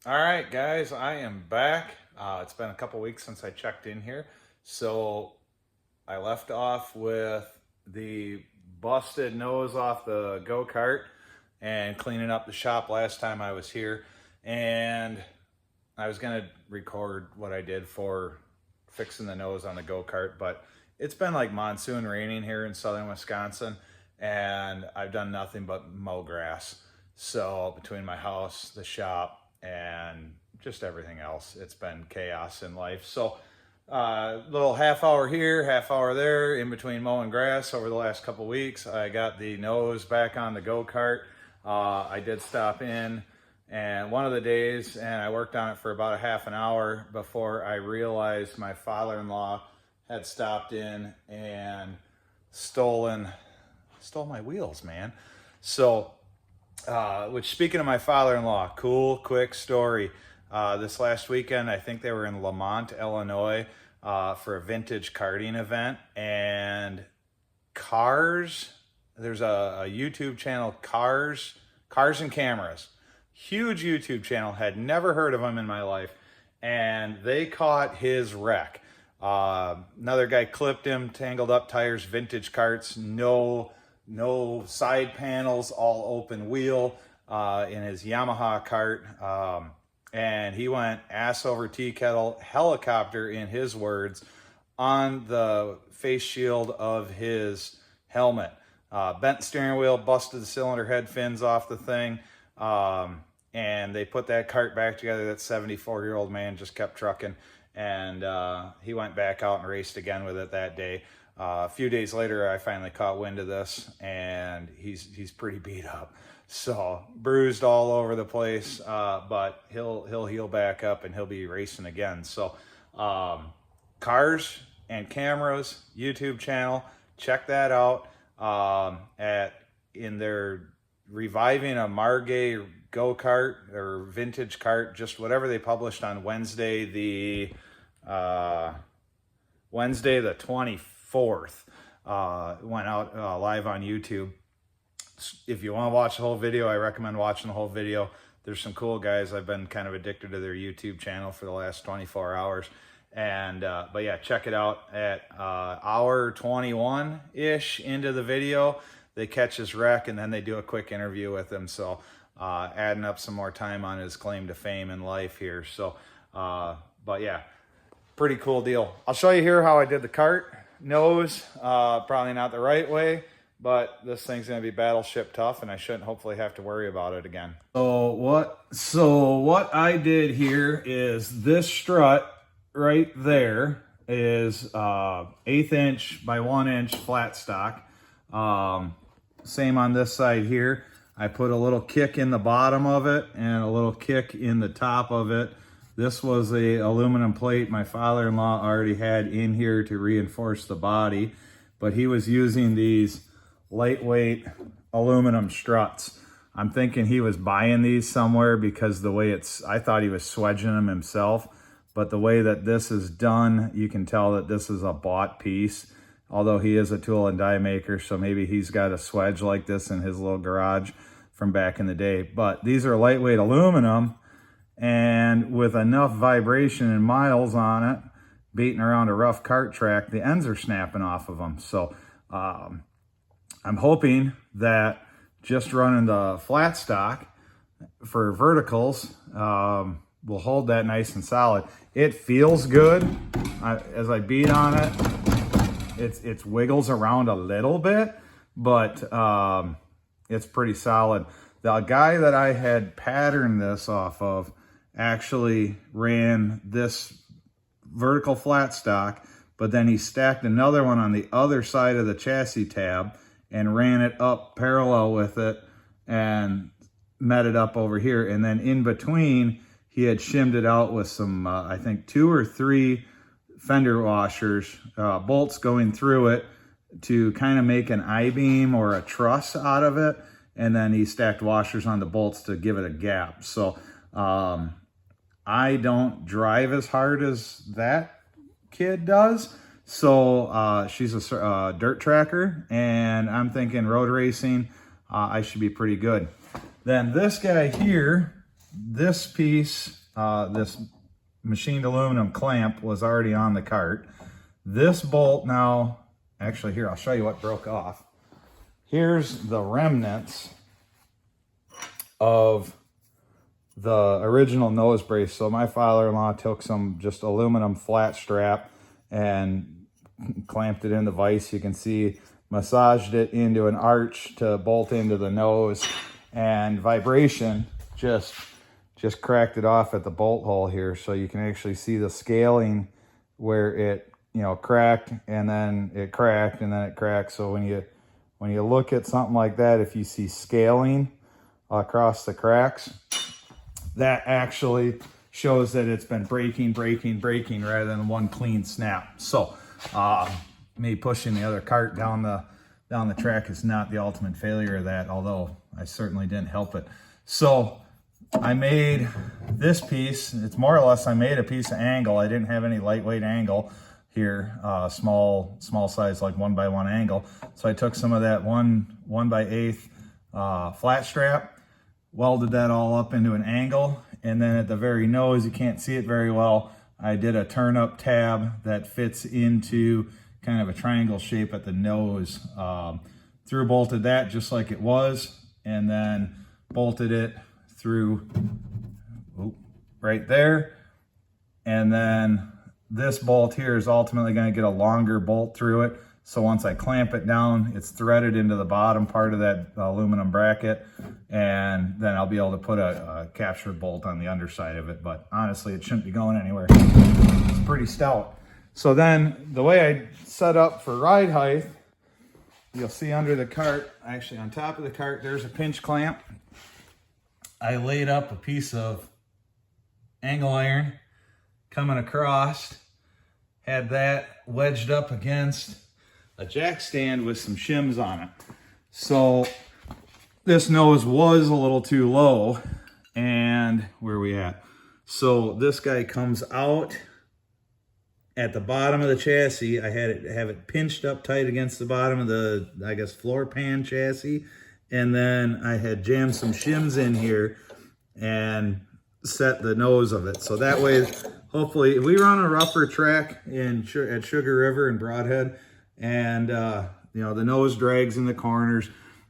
All right, guys, I am back. It's been a couple weeks since I checked in here. So I left off with the busted nose off the go-kart and cleaning up the shop last time I was here. And I was going to record what I did for fixing the nose on the go-kart, but it's been like monsoon raining here in southern Wisconsin, and I've done nothing but mow grass. So between my house, the shop, and just everything else, it's been chaos in life. So little half hour here, half hour there, in between mowing grass over the last couple weeks. I got the nose back on the go-kart. I did stop in and one of the days, and I worked on it for about a half an hour before I realized my father-in-law had stopped in and stole my wheels, man. So which, speaking of my father-in-law, cool, quick story. This last weekend, I think they were in Lamont, Illinois, for a vintage karting event. And there's a YouTube channel, Cars and Cameras. Huge YouTube channel, had never heard of him in my life. And they caught his wreck. Another guy clipped him, tangled up tires, vintage karts, no side panels, all open wheel in his Yamaha kart. And he went ass over tea kettle, helicopter in his words, on the face shield of his helmet. Bent steering wheel, busted the cylinder head fins off the thing. And they put that cart back together. That 74-year-old man just kept trucking. And he went back out and raced again with it that day. A few days later, I finally caught wind of this, and he's pretty beat up. So bruised all over the place, but he'll heal back up and he'll be racing again. So Cars and Cameras YouTube channel, check that out. They're reviving a Margay go-kart or vintage kart, just whatever they published on Wednesday the 24th. Went out live on YouTube. If you want to watch the whole video, I recommend watching the whole video. There's some cool guys. I've been kind of addicted to their YouTube channel for the last 24 hours. And but yeah, check it out. At hour 21-ish into the video, they catch his wreck, and then they do a quick interview with him. So adding up some more time on his claim to fame in life here. So but yeah, pretty cool deal. I'll show you here how I did the kart nose. Probably not the right way, but this thing's going to be battleship tough, and I shouldn't hopefully have to worry about it again. So what I did here is this strut right there is 1/8 inch by 1 inch flat stock. Same on this side here. I put a little kick in the bottom of it and a little kick in the top of it. This was a aluminum plate my father-in-law already had in here to reinforce the body, but he was using these lightweight aluminum struts. I'm thinking he was buying these somewhere because the way I thought he was swedging them himself, but the way that this is done, you can tell that this is a bought piece, although he is a tool and die maker, so maybe he's got a swedge like this in his little garage from back in the day. But these are lightweight aluminum, and with enough vibration and miles on it, beating around a rough kart track, the ends are snapping off of them. So I'm hoping that just running the flat stock for verticals will hold that nice and solid. It feels good. As I beat on it, it wiggles around a little bit, but it's pretty solid. The guy that I had patterned this off of actually ran this vertical flat stock, but then he stacked another one on the other side of the chassis tab and ran it up parallel with it and met it up over here. And then in between, he had shimmed it out with some, I think 2 or 3 fender washers, bolts going through it to kind of make an I-beam or a truss out of it. And then he stacked washers on the bolts to give it a gap. So I don't drive as hard as that kid does. So she's a dirt tracker, and I'm thinking road racing, I should be pretty good. Then this guy here, this piece, this machined aluminum clamp was already on the cart. This bolt now, actually here, I'll show you what broke off. Here's the remnants of the original nose brace. So my father-in-law took some just aluminum flat strap and clamped it in the vise. You can see, massaged it into an arch to bolt into the nose, and vibration just cracked it off at the bolt hole here. So you can actually see the scaling where it, you know, cracked, and then it cracked, and then it cracked. So when you look at something like that, if you see scaling across the cracks, that actually shows that it's been breaking rather than one clean snap. So me pushing the other cart down the track is not the ultimate failure of that, although I certainly didn't help it. So I made this piece. It's more or less, I made a piece of angle. I didn't have any lightweight angle here, small size, like 1x1 angle. So I took some of that 1/8 flat strap, welded that all up into an angle, and then at the very nose, you can't see it very well, I did a turn up tab that fits into kind of a triangle shape at the nose. Through bolted that just like it was, and then bolted it through right there. And then this bolt here is ultimately going to get a longer bolt through it. So once I clamp it down, it's threaded into the bottom part of that aluminum bracket, and then I'll be able to put a capture bolt on the underside of it. But honestly, it shouldn't be going anywhere. It's pretty stout. So then the way I set up for ride height, you'll see under the cart, actually on top of the cart, there's a pinch clamp. I laid up a piece of angle iron coming across, had that wedged up against a jack stand with some shims on it. So this nose was a little too low, and where are we at? So this guy comes out at the bottom of the chassis. I had it have it pinched up tight against the bottom of the, I guess, floor pan chassis, and then I had jammed some shims in here and set the nose of it. So that way, hopefully, if we were on a rougher track at Sugar River and Broadhead, and you know, the nose drags in the corners.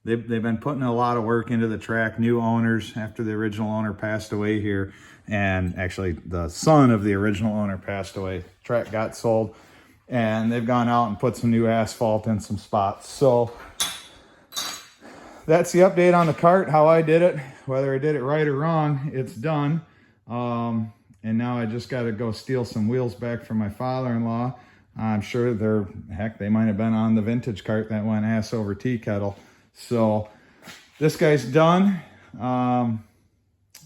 They've been putting a lot of work into the track. New owners, after the original owner passed away here, and actually the son of the original owner passed away. Track got sold, and they've gone out and put some new asphalt in some spots. So that's the update on the cart, how I did it. Whether I did it right or wrong, it's done. And now I just got to go steal some wheels back from my father-in-law. I'm sure they might have been on the vintage cart that went ass over tea kettle. So this guy's done.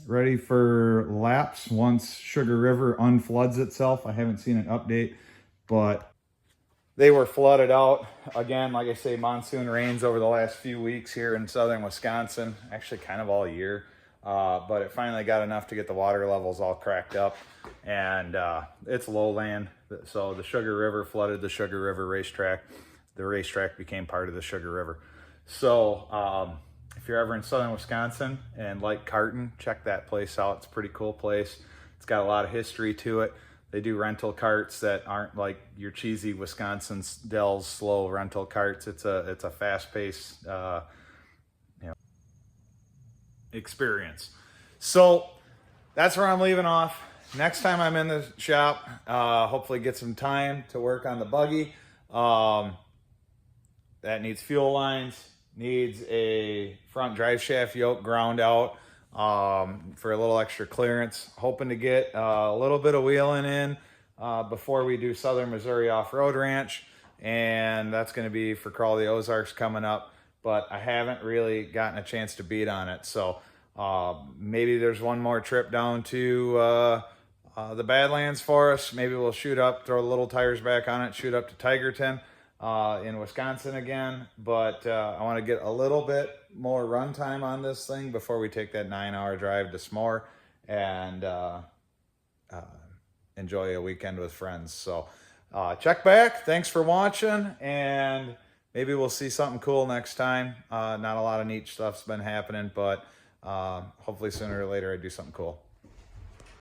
Ready for laps once Sugar River unfloods itself. I haven't seen an update, but they were flooded out. Again, like I say, monsoon rains over the last few weeks here in southern Wisconsin, actually kind of all year. But it finally got enough to get the water levels all cracked up, and it's lowland. So the Sugar River flooded the Sugar River racetrack. The racetrack became part of the Sugar River. So if you're ever in southern Wisconsin and like karting, check that place out. It's a pretty cool place. It's got a lot of history to it. They do rental carts that aren't like your cheesy Wisconsin Dells slow rental carts. It's a fast-paced experience. So that's where I'm leaving off. Next time I'm in the shop, hopefully get some time to work on the buggy. That needs fuel lines, needs a front drive shaft yoke ground out for a little extra clearance. Hoping to get a little bit of wheeling in before we do Southern Missouri Off-Road Ranch, and that's going to be for Crawl the Ozarks coming up. But I haven't really gotten a chance to beat on it. So maybe there's one more trip down to the Badlands for us. Maybe we'll shoot up, throw the little tires back on it, shoot up to Tigerton in Wisconsin again. But I want to get a little bit more run time on this thing before we take that 9-hour drive to S'more and enjoy a weekend with friends. So check back. Thanks for watching, and maybe we'll see something cool next time. Not a lot of neat stuff's been happening, but Hopefully sooner or later I do something cool.